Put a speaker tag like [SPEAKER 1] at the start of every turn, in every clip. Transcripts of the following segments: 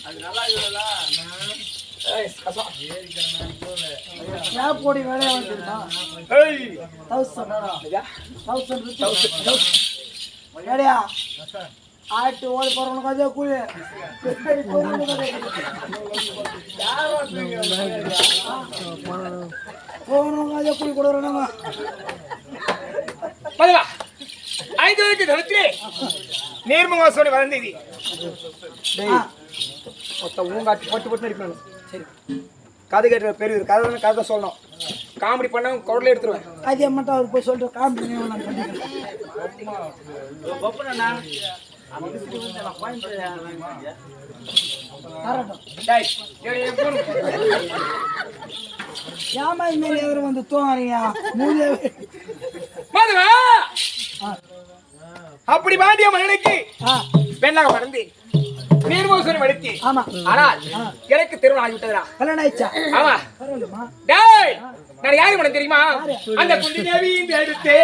[SPEAKER 1] அது நல்லா இருக்குல்ல
[SPEAKER 2] கோடி வேலையா வந்துருமா வேலையா ஆட்டு ஓடி போறவனுக்கு அதே கூலி போறவனுக்கு அதே கூலி கொடுக்குறாங்க
[SPEAKER 3] 5 வரைக்கும் தரத்திலே நீர்மங்கோசோடி வளர்ந்தது மொத்தம் ஊங்காட்டி போட்டு இருக்கணும். சரி கதை கேட்கிற பெரிய கதை கதை சொல்லணும். காமெடி பண்ண குரல எடுத்துருவேன்.
[SPEAKER 2] அதே மட்டும் அவர் போய் சொல்லிட்டு காமெடி ஏமா இது மாதிரி எதிர வந்து தூங்குறீங்க
[SPEAKER 3] அப்படி பாண்டிய மன்னனுக்கு பெண்ணாக மறந்து நீர்மோசனம் எடுத்து ஆனால் எனக்கு திருமணம் ஆகிவிட்டதுடா.
[SPEAKER 2] கல்யாணம் ஆயிடுச்சா?
[SPEAKER 3] ஆமா. டேய் நான் யாரு மனம் தெரியுமா? அந்த குந்தி தேவி எடுத்து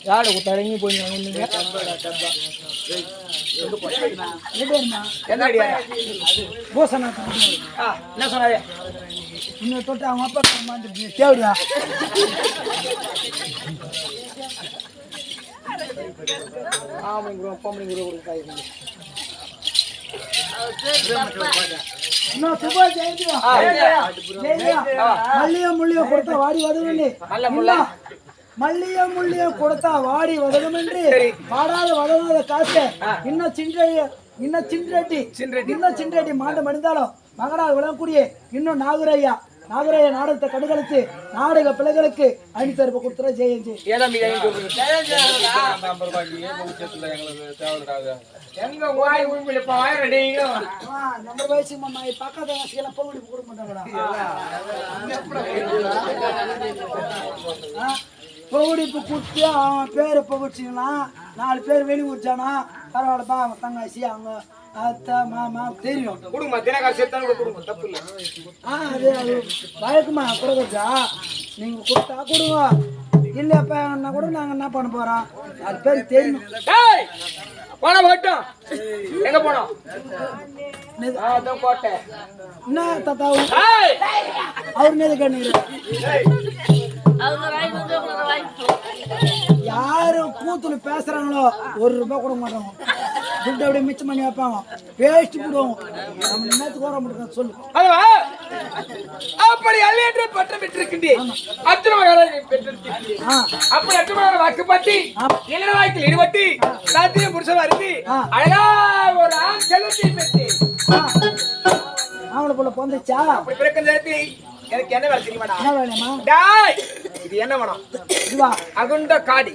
[SPEAKER 2] யாரு தடங்கி போய்
[SPEAKER 3] என்ன சொன்னாரு?
[SPEAKER 2] இன்னும் தொட்டு அவங்க அப்பா தேவையா மல்லிய முள்ளிய கொடுத்தா வாடி வதவனே மல்லிய முள்ளிய கொடுத்தா வாடி வதகம் என்று வாடாத வதவாத காசு இன்னும் சின்றடி மாண்ட மடிந்தாலும் மகனாக விளங்கக்கூடிய இன்னும் நாகரையா நாடகத்தை கடுகளுக்கு நாடக பிள்ளைகளுக்கு அணித்தரப்பு கொடுத்துற ஜெயந்தி நம்ம வயசு பக்கத்து வாசிக்கெல்லாம் பகுடி கொடுக்க மாட்டாங்களா? பகுடிப்பு கொடுத்து அவன் பேரு பகுடிச்சிங்கன்னா 4 பேர் வெளி ஊர்ச்சானா பரவாயில்லப்பா அவங்க தங்காசி அவங்க அத்தா மாமா தெரியும்
[SPEAKER 3] குடும்பம் தினகாசி குடும்பம் தப்பு இல்லை.
[SPEAKER 2] அது வழக்குமா கொடுக்கா நீங்க கொடுத்தா கொடுங்க இல்லப்பா கூட நாங்க என்ன பண்ண போறோம் 4 பேர் தெரியும்.
[SPEAKER 3] போன போட்டோம் எங்க போனோம்? கோட்டை
[SPEAKER 2] என்ன தாத்தா அவர் மேல கண்ணீர் யாரு கூத்துல பேசுறாங்களோ ₹1 கொடுக்க மாட்டாங்க. துட்டு அப்படியே மிச்சம் பண்ணி வைப்பாங்க. வேஸ்ட் போடுவாங்க. நம்ம என்னத்துக்கு வர முடியும் சொல்லு.
[SPEAKER 3] அப்படி அல்லேற்ற பட்டம் பெற்றிருக்கின்றேன். அப்படி அற்றுமகர வாக்கு பற்றி இளவாய்க்கில் ஈடுபட்டு சாத்திய புருஷமா இருந்து அழகா ஒரு ஆண் செல்வத்தை பெற்றேன்.
[SPEAKER 2] அவளை போல பொந்துச்சா?
[SPEAKER 3] அப்படி பிறக்க நேரத்தில் எனக்கு என்ன வேலை தெரியுமாடா?
[SPEAKER 2] என்ன வேலைமா?
[SPEAKER 3] டாய் இது என்ன வேணும்?
[SPEAKER 2] இதுவா
[SPEAKER 3] அகுண்ட காடி.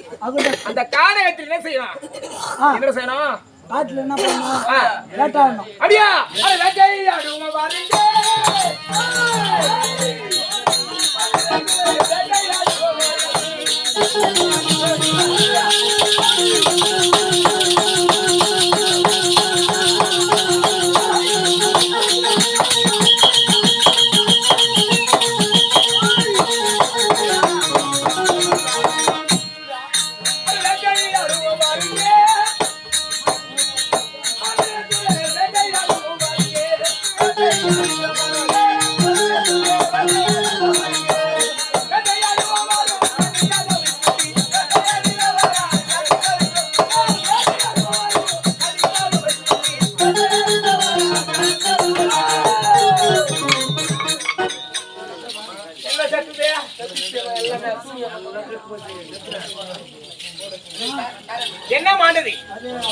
[SPEAKER 3] அந்த காடகத்தில் என்ன செய்யணும்? என்ன செய்யணும்?
[SPEAKER 2] காட்டுல என்ன பண்ணணும்? வேட்டாடணும்.
[SPEAKER 3] அப்படியா? அட வேட்டையாடுமா பாருங்க.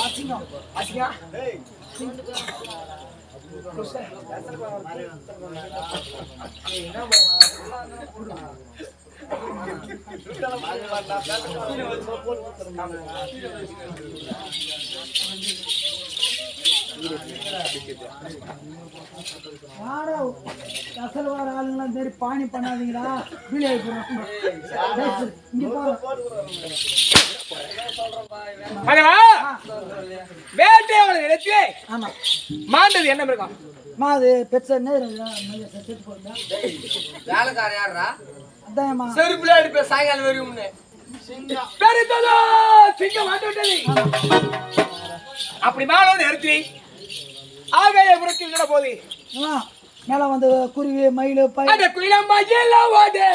[SPEAKER 2] அசிங்கம்
[SPEAKER 3] அசிங்கா
[SPEAKER 2] வாடா அசல் வார ஆளுங்களாம் சரி பாணி பண்ணாதீங்களா வீடியோ இங்க
[SPEAKER 3] மகனா வேட்டை அவளை நினைச்சு
[SPEAKER 2] ஆமா
[SPEAKER 3] மாண்டது என்ன இருக்கும்
[SPEAKER 2] அது பெருசா செத்து போடுதா
[SPEAKER 1] வேலைக்கார யாரா
[SPEAKER 2] அதான்மா
[SPEAKER 1] செருப்புல அடிப்ப சாயங்காலம் வரையும்னு
[SPEAKER 3] பெருத்ததோ சிங்கம் மாட்டு விட்டது அப்படி மாலோடு நிறுத்தி ஆகாய புறத்தில் நட போது
[SPEAKER 2] மேல வந்து குருவி மயில் பயிர்
[SPEAKER 3] அந்த குயிலம் மயில் ஓடு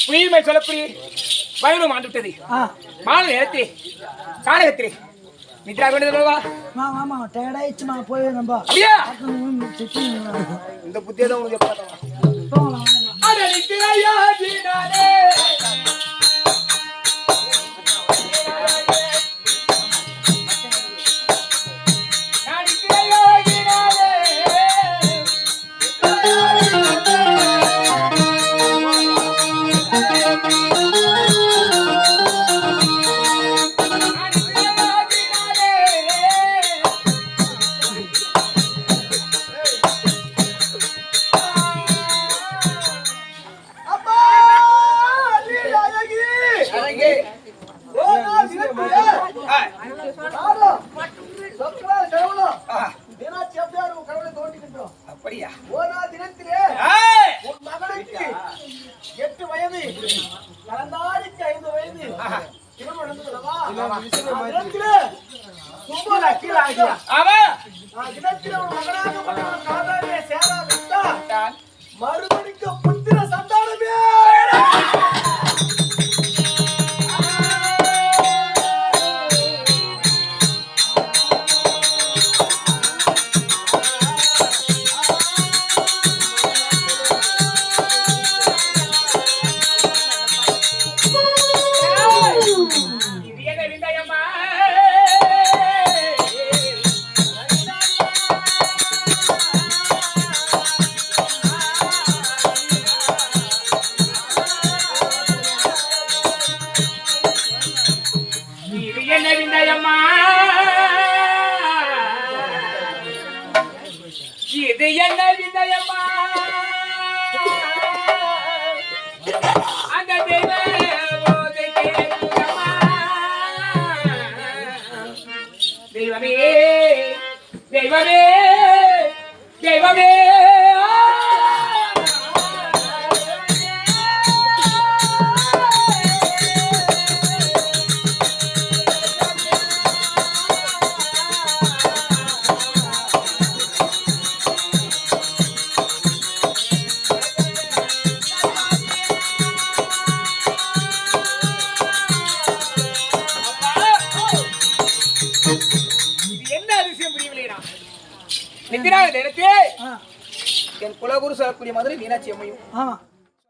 [SPEAKER 3] புயல்மை சொல்லக்கூடிய பயணம் ஆண்டு விட்டது மாலை நேரத்திலே காலகத்திலே நித்ரா கொண்டதுவா
[SPEAKER 2] ஆமா டயர்டாயிடுச்சுமா போய் நம்ம
[SPEAKER 3] அப்படியா இந்த புத்தியை தான் உங்களுக்கு
[SPEAKER 2] போகலாம்
[SPEAKER 3] அட நித்ராயா ஜீனானே அப்படியா
[SPEAKER 2] 8 வயது கலந்தாரிக்கு 5 வயது மறுபடிக்கு புத்திர சந்தானமே
[SPEAKER 3] இது என்ன விதயமா அந்த தெய்வமே தெய்வமே தெய்வமே என் குலகுரு சொல்லக்கூடிய மாதிரி மீனாட்சி அம்மையும்